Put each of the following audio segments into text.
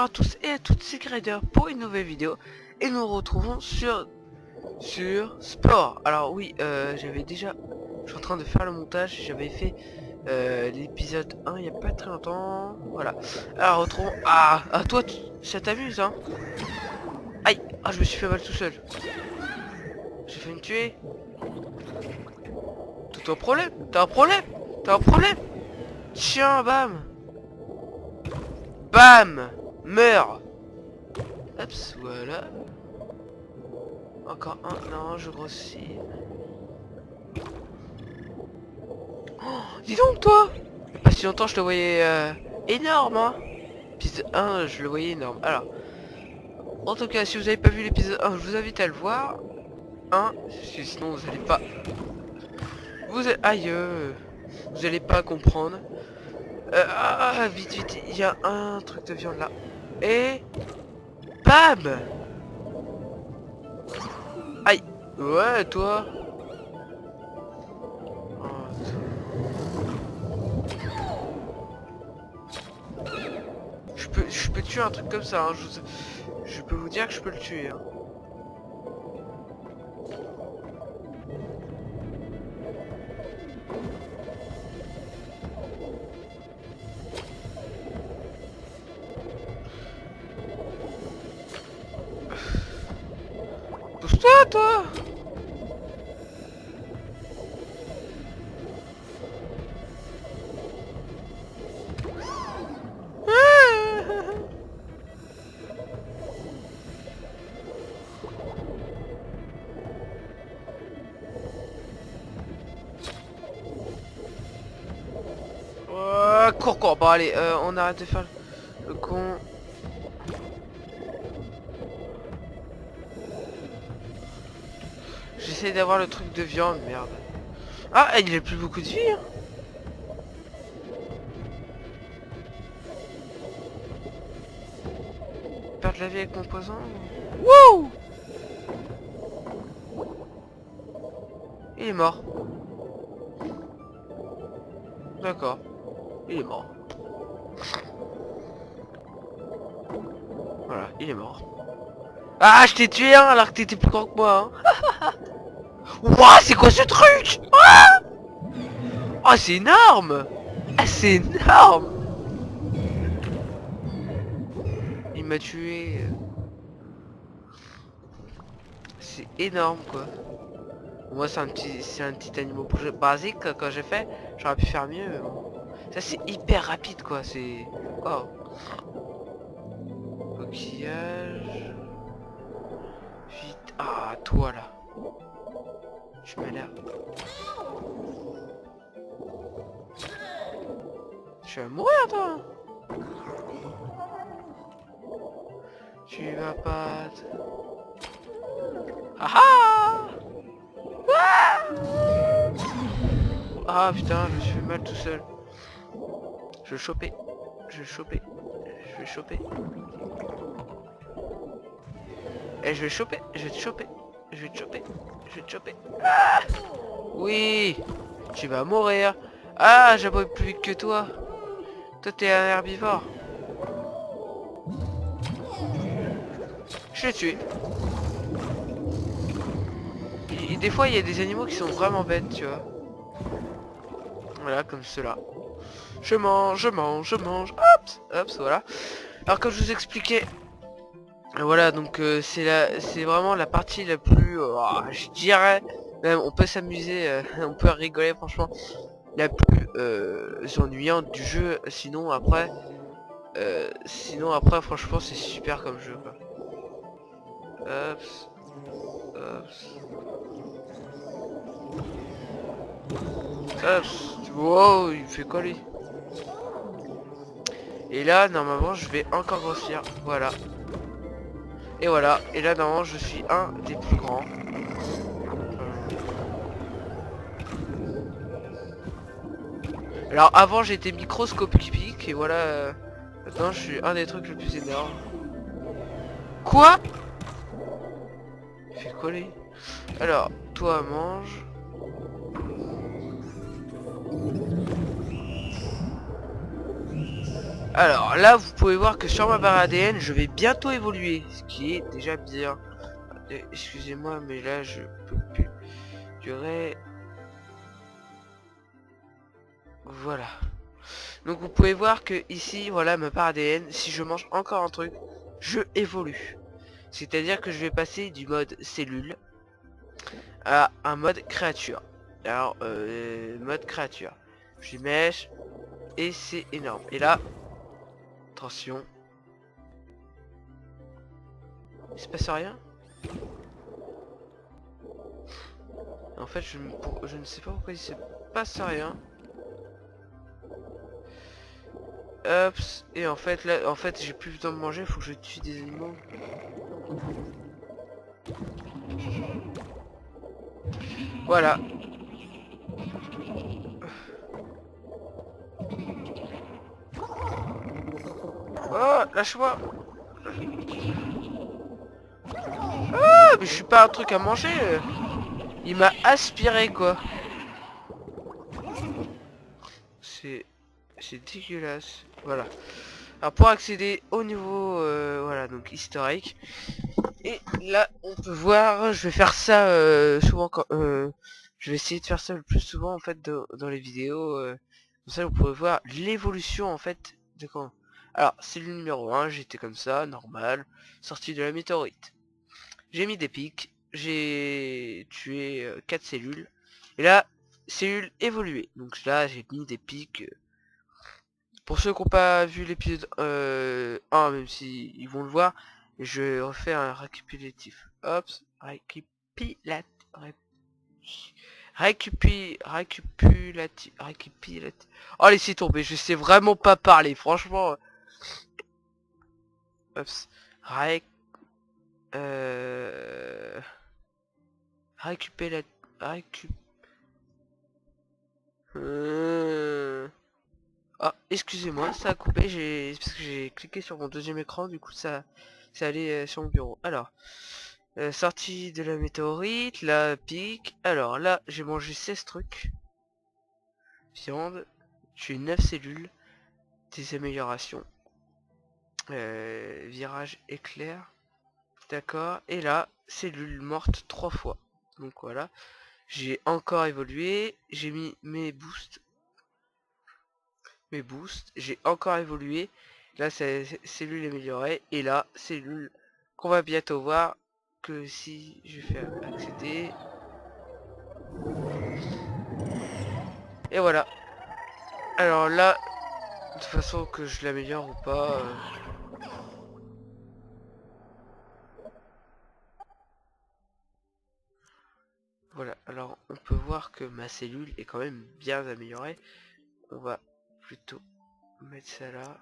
à tous et à toutes, c'est Grader pour une nouvelle vidéo. Et nous nous retrouvons sur sport. Alors oui, j'avais déjà... Je suis en train de faire le montage, j'avais fait l'épisode 1 il y a pas très longtemps. Voilà. Alors retrouvons... toi, ça t'amuse, hein? Aïe! Ah, je me suis fait mal tout seul. J'ai fait me tuer. T'as un problème? T'as un problème? T'as un problème? Tiens, bam! Bam! Meurs! Hop, voilà. Encore un, non, je grossis. Oh, dis donc toi! Il y a pas si longtemps je le voyais énorme, hein. Épisode 1, je le voyais énorme. Alors, en tout cas, si vous avez pas vu l'épisode 1, je vous invite à le voir. Parce que sinon vous allez pas... Aïe, vous allez pas comprendre. Vite, vite, il y a un truc de viande là. Et... Bam! Aïe! Ouais, toi! Je peux tuer un truc comme ça, hein. Je peux vous dire que je peux le tuer, hein. Pousse-toi, toi! Cours. Bon, allez, on arrête de faire le con. J'essaie d'avoir le truc de viande, merde. Ah, il a plus beaucoup de vie, hein. Perdre la vie avec mon poison. Wouh! Il est mort. D'accord. Il est mort. Voilà, il est mort. Ah, je t'ai tué, hein, alors que t'étais plus grand que moi, hein. Wouah, c'est quoi ce truc? Oh, c'est énorme! Ah, c'est énorme! Il m'a tué. C'est énorme, quoi. Moi, c'est un petit animal basique quand j'ai fait. J'aurais pu faire mieux. Ça, c'est hyper rapide, quoi. C'est... Wow. Coquillage. Vite. Ah, toi, là. Tu m'as l'air... Tu vas mourir, toi. Tu vas pas... Ah ah putain, je me suis fait mal tout seul. Je vais le choper. Je vais le choper. Je vais le choper. Et je vais le choper. Je vais te choper. Je vais te choper. Je vais te choper. Ah oui. Tu vas mourir. Ah, j'aborde plus vite que toi. Toi, t'es un herbivore. Je l'ai tué. Et des fois, il y a des animaux qui sont vraiment bêtes, tu vois. Voilà, comme cela. Je mange. Hop, voilà. Alors comme je vous expliquais, voilà, donc c'est vraiment la partie la plus, je dirais, même on peut s'amuser, on peut rigoler franchement, la plus ennuyante du jeu. Sinon après, franchement c'est super comme jeu, quoi. Hop, hop. Hop. Wow, il fait quoi lui? Et là normalement je vais encore grossir, voilà. Et voilà, et là normalement je suis un des plus grands. Alors avant j'étais microscopique et voilà, maintenant je suis un des trucs le plus énorme. Quoi? Il fait quoi lui? Alors, toi mange. Alors là, vous pouvez voir que sur ma barre ADN, je vais bientôt évoluer, ce qui est déjà bien. Excusez-moi, mais là, je peux plus durer. Voilà. Donc vous pouvez voir que ici, voilà ma barre ADN. Si je mange encore un truc, je évolue. C'est-à-dire que je vais passer du mode cellule à un mode créature. Alors, mode créature. Je mèche et c'est énorme. Et là, attention. Il se passe rien. En fait, je ne sais pas pourquoi il se passe rien. Hop, et en fait, là, j'ai plus le temps de manger, faut que je tue des animaux. Voilà. Oh, lâche-moi. Ah, mais je suis pas un truc à manger. Il m'a aspiré, quoi. C'est... C'est dégueulasse. Voilà. Alors pour accéder au niveau voilà donc historique, et là on peut voir, je vais faire ça souvent quand je vais essayer de faire ça le plus souvent en fait dans les vidéos, comme ça vous pouvez voir l'évolution en fait de quand. Alors c'est le numéro 1, j'étais comme ça, normal, sorti de la météorite. J'ai mis des pics, j'ai tué 4 cellules, et là cellules évoluées, donc là j'ai mis des pics. Pour ceux qui n'ont pas vu l'épisode 1, même si ils vont le voir, je refais un récapitulatif. Hop, récapitulatif. Oh, laissez tomber, je sais vraiment pas parler, franchement. Hop, réc... Euh... Récupératif... Récup... Ah, excusez-moi, ça a coupé, parce que j'ai cliqué sur mon deuxième écran, du coup ça allait sur mon bureau. Alors, sortie de la météorite, la pique. Alors là, j'ai mangé 16 trucs. Viande, j'ai 9 cellules, des améliorations. Virage éclair, d'accord. Et là, cellule morte 3 fois. Donc voilà, j'ai encore évolué, j'ai mis mes boosts, j'ai encore évolué. Là, c'est cellule améliorée. Et là, cellule qu'on va bientôt voir. Que si je fais accéder. Et voilà. Alors là, de toute façon que je l'améliore ou pas. Voilà. Alors on peut voir que ma cellule est quand même bien améliorée. On va plutôt mettre ça là.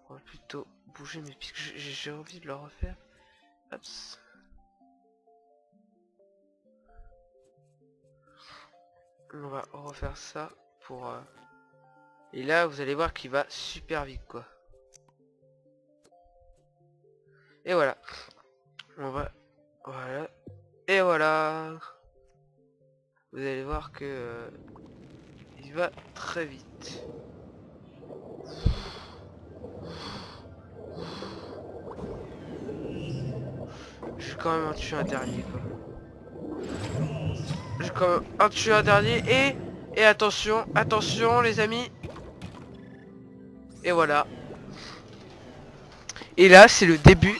On va plutôt bouger mes pics. J'ai envie de le refaire. Hop. On va refaire ça pour... Et là, vous allez voir qu'il va super vite, quoi. Et voilà. On va... Voilà. Et voilà. Vous allez voir que... il va très vite. Je vais quand même en tuer un dernier, quoi. Je vais quand même en tuer un dernier. Et attention, attention, les amis. Et voilà. Et là, c'est le début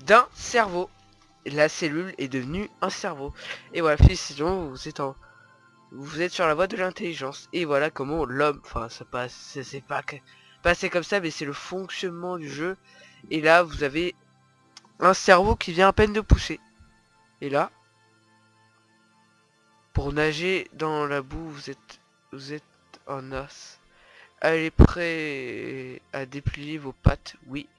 d'un cerveau. La cellule est devenue un cerveau. Et voilà, félicitations, vous êtes sur la voie de l'intelligence. Et voilà comment l'homme, enfin ça passe, c'est pas passé comme ça, mais c'est le fonctionnement du jeu. Et là, vous avez un cerveau qui vient à peine de pousser. Et là, pour nager dans la boue, vous êtes en os. Allez prêt à déplier vos pattes, oui.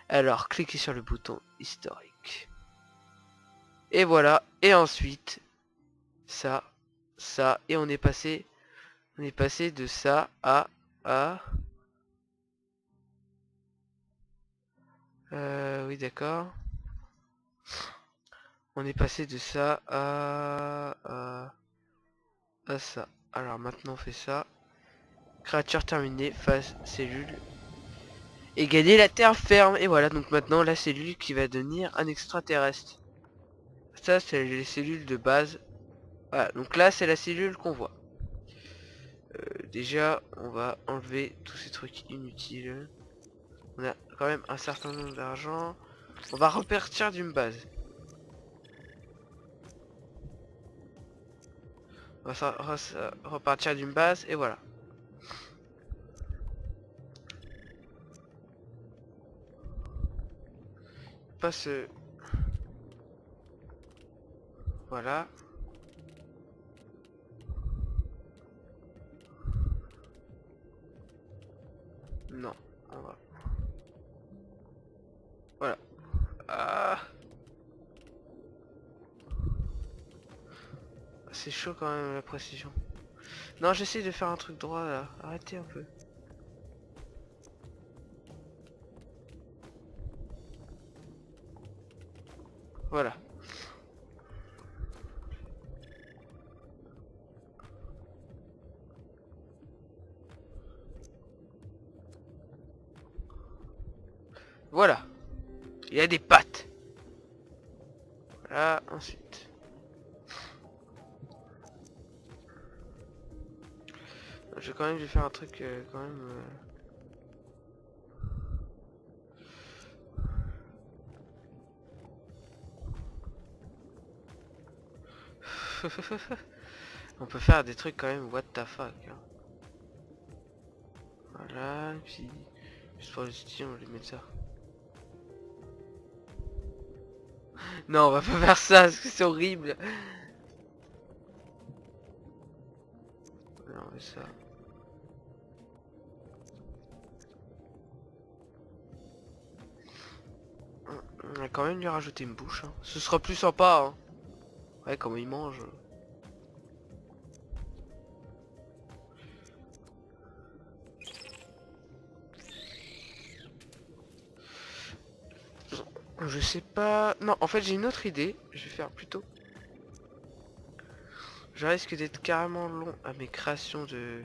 Alors cliquez sur le bouton historique. Et voilà, et ensuite ça, et on est passé de ça à oui d'accord. On est passé de ça à à ça. Alors maintenant on fait ça. Créature terminée, phase cellule. Et gagner la terre ferme. Et voilà, donc maintenant la cellule qui va devenir un extraterrestre. Ça c'est les cellules de base. Voilà, donc là c'est la cellule qu'on voit. Déjà on va enlever tous ces trucs inutiles. On a quand même un certain nombre d'argent. On va repartir d'une base. On va repartir d'une base et voilà. Passe. Voilà. Non, on va. Voilà. Ah, c'est chaud quand même la précision. Non, j'essaie de faire un truc droit là. Arrêtez un peu. Voilà. Voilà. Il y a des pattes. Voilà, ensuite. Je vais quand même faire un truc quand même. On peut faire des trucs quand même what the fuck. Hein. Voilà, et puis juste pour le style, on va lui mettre ça. Non, on va pas faire ça parce que c'est horrible. Voilà, on fait ça. On va quand même lui rajouter une bouche. Hein. Ce sera plus sympa. Hein. Ouais, comment il mange. Je sais pas... Non, en fait j'ai une autre idée. Je vais faire plutôt... Je risque d'être carrément long à mes créations de...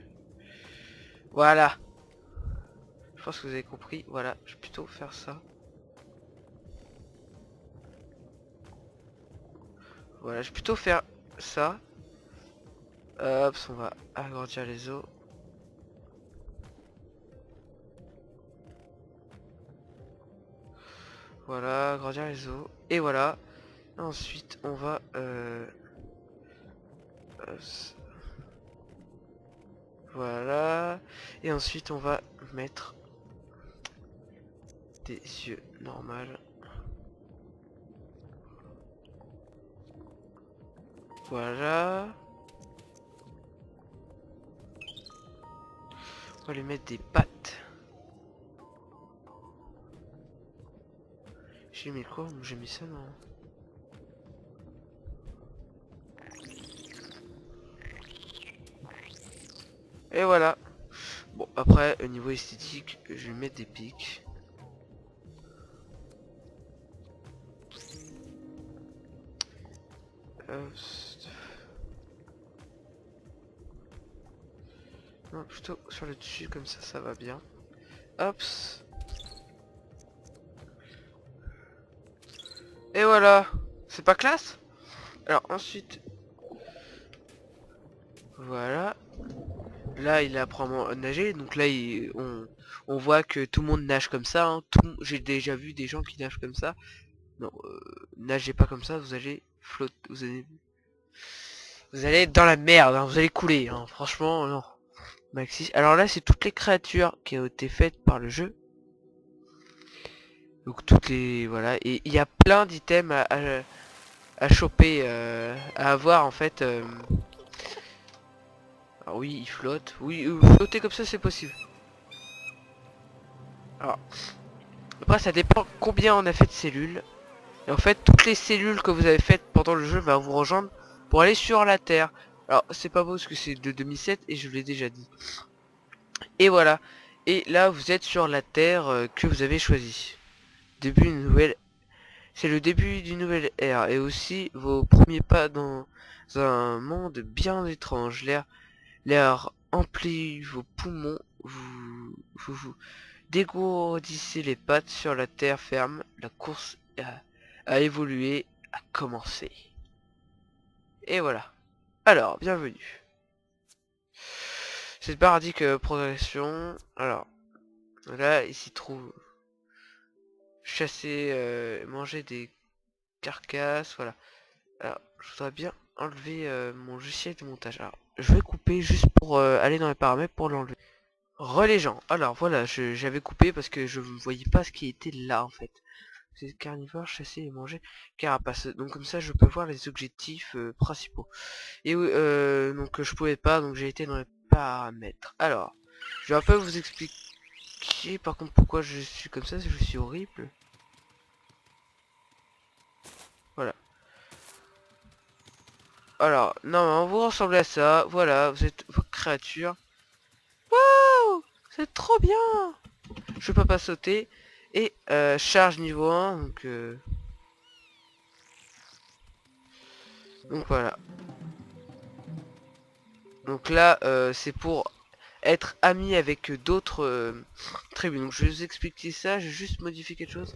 Voilà. Je pense que vous avez compris. Voilà, je vais plutôt faire ça. Voilà, je vais plutôt faire ça. Hop, on va agrandir les os. Voilà, agrandir les os. Et voilà. Ensuite, on va... voilà. Et ensuite, on va mettre des yeux normaux. Voilà. On va lui mettre des pattes. J'ai mis quoi? J'ai mis ça, non? Et voilà. Bon, après, au niveau esthétique, je vais lui mettre des pics. Non, plutôt sur le dessus, comme ça va bien. Hop. Et voilà. C'est pas classe? Alors ensuite... Voilà. Là, il apprend à nager. Donc là, on voit que tout le monde nage comme ça. Hein. J'ai déjà vu des gens qui nagent comme ça. Non, nagez pas comme ça. Vous allez flotter. Vous allez être dans la merde. Hein. Vous allez couler. Hein. Franchement, non. Maxis. Alors là, c'est toutes les créatures qui ont été faites par le jeu. Donc toutes les... Voilà. Et il y a plein d'items à choper. À avoir en fait. Alors oui, il flotte. Oui, flotter comme ça, c'est possible. Alors, après, ça dépend combien on a fait de cellules. Et en fait, toutes les cellules que vous avez faites pendant le jeu va vous rejoindre pour aller sur la Terre. Alors, c'est pas beau parce que c'est de 2007 et je vous l'ai déjà dit. Et voilà. Et là, vous êtes sur la Terre que vous avez choisie. Début une nouvelle C'est le début d'une nouvelle ère et aussi vos premiers pas dans un monde bien étrange. L'air emplit vos poumons, vous dégourdissez les pattes sur la terre ferme. La course a évolué, a commencé. Et voilà. Alors, bienvenue. Cette barre indique progression. Alors, là, il s'y trouve chasser, manger des carcasses, voilà. Alors, je voudrais bien enlever mon logiciel de montage. Alors, je vais couper juste pour aller dans les paramètres pour l'enlever. Relais gens. Alors voilà, j'avais coupé parce que je ne voyais pas ce qui était là en fait. C'est carnivore, chasser et manger carapace. Donc comme ça, je peux voir les objectifs principaux. Et donc je pouvais pas, donc j'ai été dans les paramètres. Alors, je vais un peu vous expliquer par contre pourquoi je suis comme ça, je suis horrible. Voilà. Alors, non, vous ressemblez à ça. Voilà, vous êtes vos créatures. Waouh, c'est trop bien. Je peux pas sauter. Et charge niveau 1, donc voilà. Donc là, c'est pour être ami avec d'autres tribus. Donc je vais vous expliquer ça, je vais juste modifier quelque chose.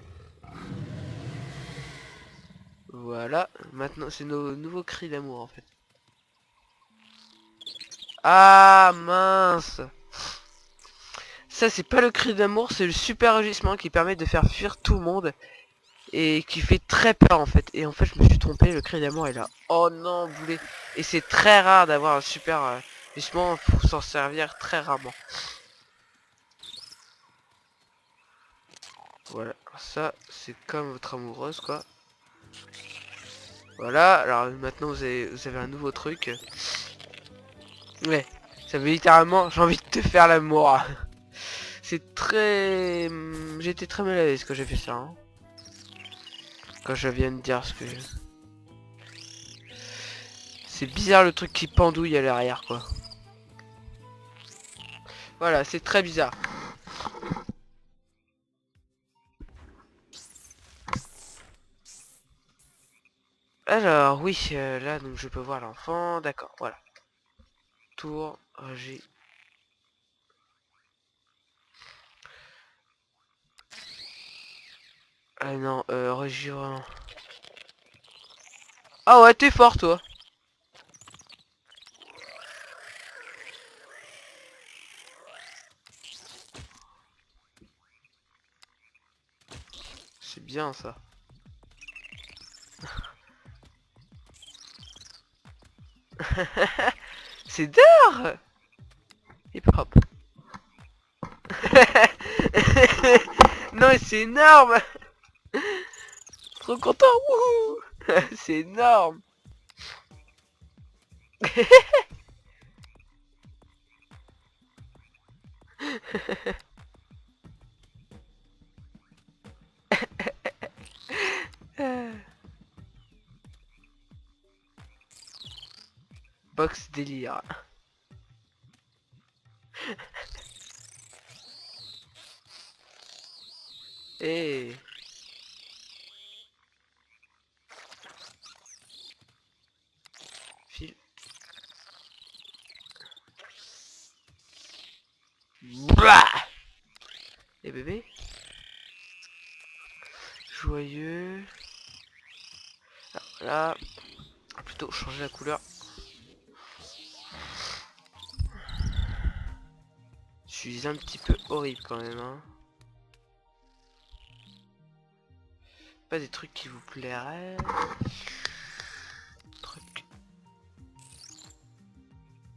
Voilà, maintenant c'est nos nouveaux cris d'amour en fait. Ah mince. Ça c'est pas le cri d'amour, c'est le super rugissement qui permet de faire fuir tout le monde. Et qui fait très peur en fait. Et en fait je me suis trompé, le cri d'amour est là. Oh non, boulet. Et c'est très rare d'avoir un super rugissement, faut s'en servir très rarement. Voilà, ça c'est comme votre amoureuse quoi. Voilà, alors maintenant vous avez un nouveau truc. Ouais, ça veut littéralement, j'ai envie de te faire l'amour. C'est très... J'étais très mal à l'aise quand j'ai fait ça. Hein. Quand je viens de dire ce que... C'est bizarre le truc qui pendouille à l'arrière quoi. Voilà, c'est très bizarre. Alors oui, là donc je peux voir l'enfant, d'accord, voilà. Tour, j'ai... Ah non, région... Ah ouais, t'es fort toi. C'est bien ça. C'est d'or. Hip hop. Non, c'est énorme. Trop content. Wouhou. C'est énorme. Box délire. Et file. Blah. Et bébé. Joyeux. Alors là, plutôt changer la couleur. Je suis un petit peu horrible quand même. Hein. Pas des trucs qui vous plairaient. Truc.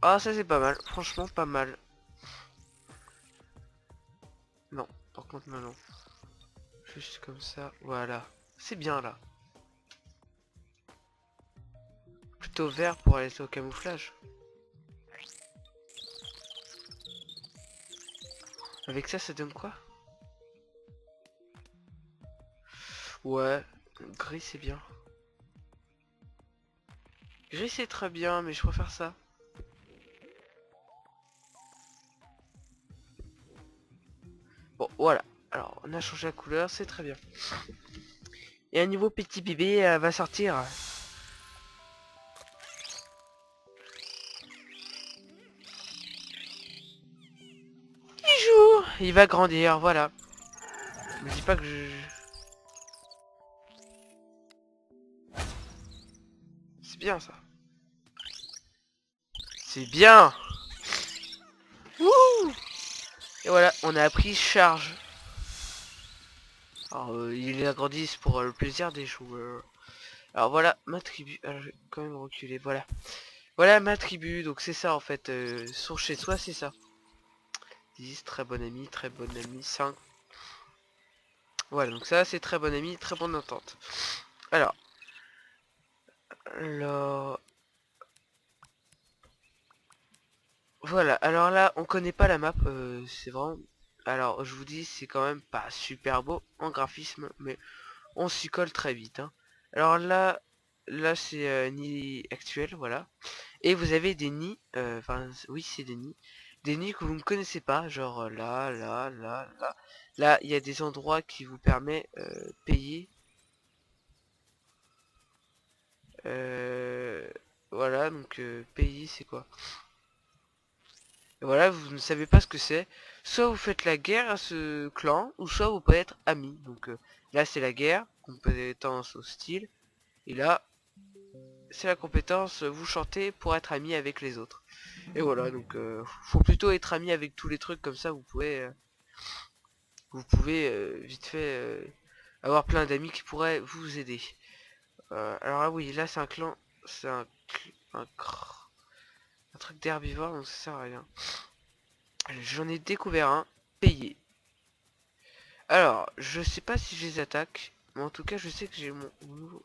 Ah ça c'est pas mal, franchement pas mal. Non, par contre non, non. Juste comme ça, voilà. C'est bien là. Plutôt vert pour aller au camouflage. Avec ça, ça donne quoi? Ouais, gris c'est bien. Gris c'est très bien, mais je préfère ça. Bon, voilà. Alors, on a changé la couleur, c'est très bien. Et un nouveau petit bébé va sortir. Il joue. Il va grandir, voilà. Me dis pas que je... C'est bien ça. C'est bien. Wouh. Et voilà, on a appris charge. Alors, ils agrandissent pour le plaisir des joueurs. Alors voilà, ma tribu. Alors, je vais quand même reculer, voilà. Voilà ma tribu, donc c'est ça en fait. Son chez soi, c'est ça. 10, très bon ami, 5. Voilà, donc ça c'est très bon ami, très bonne entente. Alors, alors... Voilà, alors là, on connaît pas la map, c'est vraiment... Alors, je vous dis, c'est quand même pas super beau en graphisme, mais on s'y colle très vite. Hein. Alors là c'est nid actuel, voilà. Et vous avez des nids, enfin, oui, c'est des nids que vous ne connaissez pas, genre là, là, là, là. Là, il y a des endroits qui vous permettent payer. Euh, voilà, donc payer, c'est quoi? Et voilà, vous ne savez pas ce que c'est. Soit vous faites la guerre à ce clan, ou soit vous pouvez être amis. Donc là, c'est la guerre, compétence hostile. Et là, c'est la compétence, vous chantez pour être ami avec les autres. Et voilà, donc faut plutôt être ami avec tous les trucs comme ça, vous pouvez vite fait avoir plein d'amis qui pourraient vous aider. Alors là oui, là c'est un clan, c'est un, un truc d'herbivore, donc ça sert à rien. J'en ai découvert un, payé. Alors, je sais pas si je les attaque, mais en tout cas je sais que j'ai mon nouveau...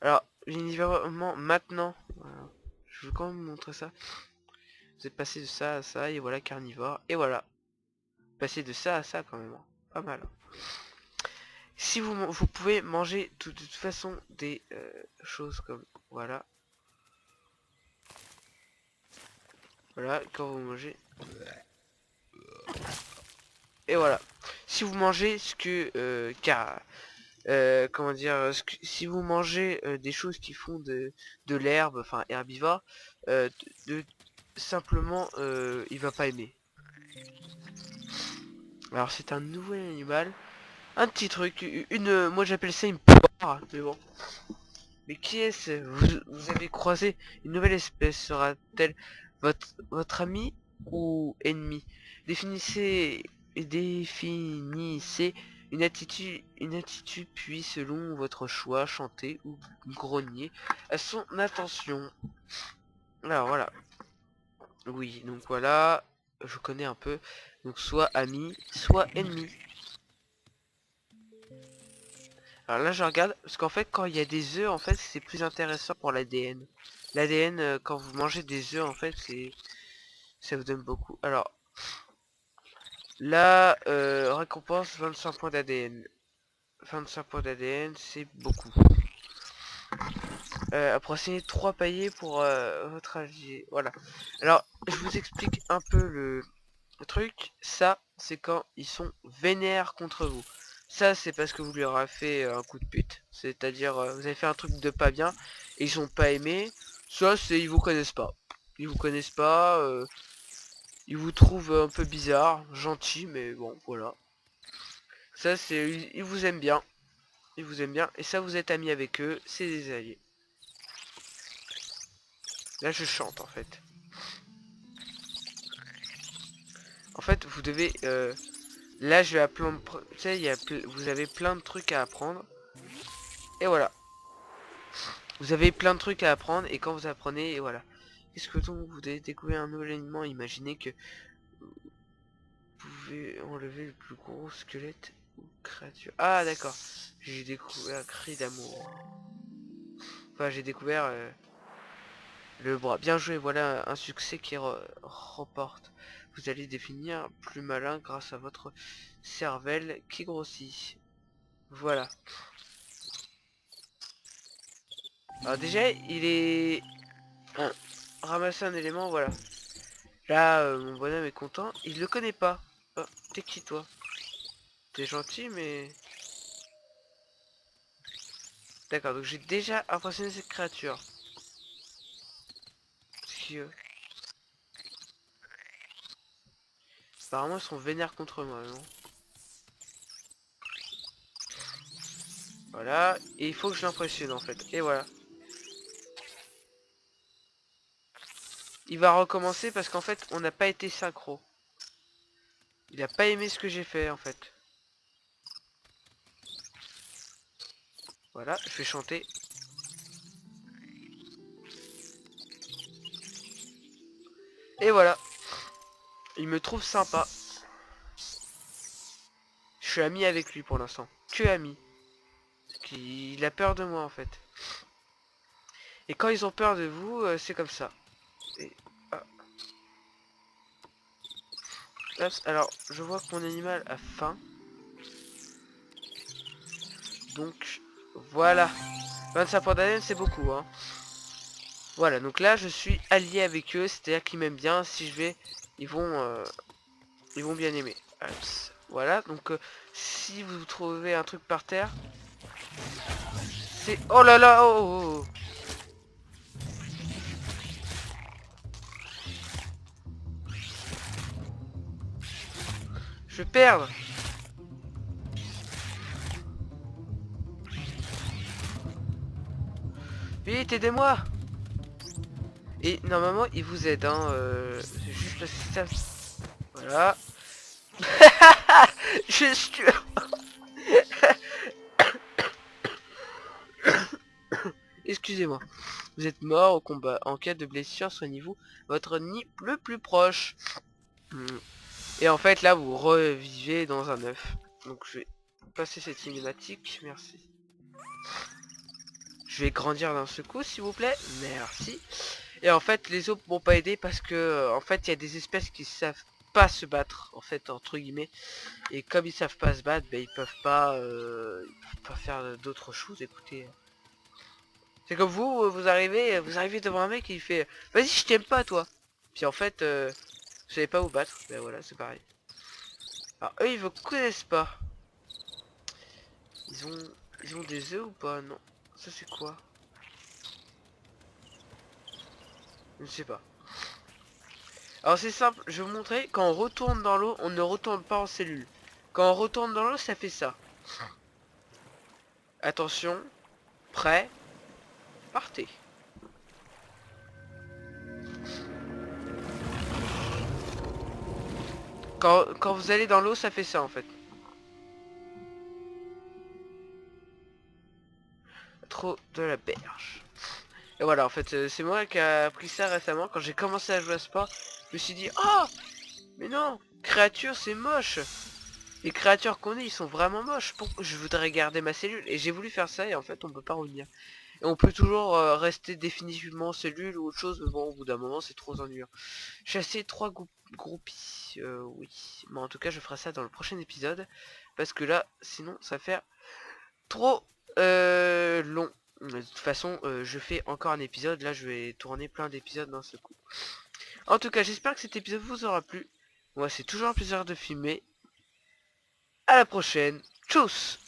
Alors, l'environnement maintenant, voilà. Je veux quand même vous montrer ça. Vous êtes passé de ça à ça, et voilà carnivore, et voilà. Passer de ça à ça quand même, hein. Pas mal. Si vous pouvez manger de toute façon des choses comme voilà, voilà quand vous mangez et voilà. Si vous mangez ce que comment dire, si vous mangez des choses qui font de l'herbe, enfin herbivore, de simplement il va pas aimer. Alors c'est un nouvel animal, un petit truc, une, moi j'appelle ça une poire, mais bon. Mais qui est-ce? Vous avez croisé une nouvelle espèce. Sera-t-elle votre ami ou ennemi? Définissez définissez une attitude puis selon votre choix, chanter ou grogner à son attention. Alors voilà. Oui, donc voilà. Je connais un peu. Donc soit ami, soit ennemi. Alors là je regarde, parce qu'en fait quand il y a des œufs, en fait c'est plus intéressant pour l'ADN. L'ADN, quand vous mangez des œufs, en fait ça vous donne beaucoup. Alors là, récompense 25 points d'ADN. 25 points d'ADN, c'est beaucoup. Après c'est 3 paillets pour votre allié. Voilà. Alors je vous explique un peu le truc. Ça c'est quand ils sont vénères contre vous. Ça c'est parce que vous leur avez fait un coup de pute. C'est-à-dire vous avez fait un truc de pas bien et ils sont pas aimés. Ça c'est ils vous connaissent pas. Ils vous connaissent pas. Ils vous trouvent un peu bizarre, gentil, mais bon voilà. Ça c'est ils vous aiment bien. Ils vous aiment bien. Et ça vous êtes amis avec eux. C'est des alliés. Là je chante en fait. En fait vous devez là je vais apprendre. Tu sais vous avez plein de trucs à apprendre. Et voilà. Vous avez plein de trucs à apprendre et quand vous apprenez, et voilà. Qu'est-ce que donc vous avez découvert un nouvel aliment? Imaginez que vous pouvez enlever le plus gros squelette ou créature. Ah d'accord. J'ai découvert cri d'amour. Enfin j'ai découvert le bras. Bien joué, voilà un succès qui reporte. Vous allez définir plus malin grâce à votre cervelle qui grossit. Voilà. Alors déjà il est... Hein, ramasser un élément, voilà. Là, mon bonhomme est content. Il le connaît pas. Oh, t'es qui toi? T'es gentil, mais... D'accord, donc j'ai déjà impressionné cette créature. Apparemment, ils sont vénères contre moi, non? Voilà, et il faut que je l'impressionne en fait. Et voilà. Il va recommencer parce qu'en fait, on n'a pas été synchro. Il a pas aimé ce que j'ai fait en fait. Voilà, je vais chanter. Et voilà. Il me trouve sympa. Je suis ami avec lui pour l'instant. Que ami. Il a peur de moi en fait. Et quand ils ont peur de vous, c'est comme ça. Et, ah, hop, alors, je vois que mon animal a faim. Donc, voilà. 25 points d'ADN, c'est beaucoup, hein. Voilà, donc là, je suis allié avec eux. C'est-à-dire qu'ils m'aiment bien. Si je vais, ils vont bien aimer. Hop, voilà, donc si vous trouvez un truc par terre, c'est... Oh là là, oh, oh, oh. Je vais perdre. Vite, aidez-moi. Et normalement, il vous aide, hein. C'est juste parce que ça... Voilà. Je suis... Excusez-moi. Vous êtes mort au combat. En cas de blessure, soignez-vous votre nid le plus proche. Hmm. Et en fait, là, vous revivez dans un œuf. Donc, je vais passer cette cinématique. Merci. Je vais grandir d'un seul coup, s'il vous plaît. Merci. Et en fait, les autres m'ont pas aidé parce que, en fait, il y a des espèces qui savent pas se battre, en fait, entre guillemets. Et comme ils savent pas se battre, ben, ils peuvent pas faire d'autres choses. Écoutez, c'est comme vous, vous arrivez devant un mec et il fait, vas-y, je t'aime pas, toi. Puis en fait, vous savez pas vous battre. Ben voilà, c'est pareil. Alors eux, ils vous connaissent pas. Ils ont, ils ont des œufs ou pas? Non. Ça c'est quoi? Je ne sais pas. Alors c'est simple, je vais vous montrer, quand on retourne dans l'eau, on ne retourne pas en cellule. Quand on retourne dans l'eau, ça fait ça. Attention, prêt, partez. Quand vous allez dans l'eau, ça fait ça en fait. Trop de la berge. Et voilà, en fait, c'est moi qui a appris ça récemment. Quand j'ai commencé à jouer à sport, je me suis dit, oh, mais non, créature, c'est moche. Les créatures qu'on est, ils sont vraiment moches. Je voudrais garder ma cellule. Et j'ai voulu faire ça et en fait, on peut pas revenir. Et on peut toujours rester définitivement en cellule ou autre chose. Mais bon, au bout d'un moment, c'est trop ennuyant. Chasser 3 groupies. Oui. Mais en tout cas, je ferai ça dans le prochain épisode. Parce que là, sinon, ça fait trop long. De toute façon, je fais encore un épisode. Là, je vais tourner plein d'épisodes dans ce coup. En tout cas, j'espère que cet épisode vous aura plu. Moi, c'est toujours un plaisir de filmer. À la prochaine. Tchuss!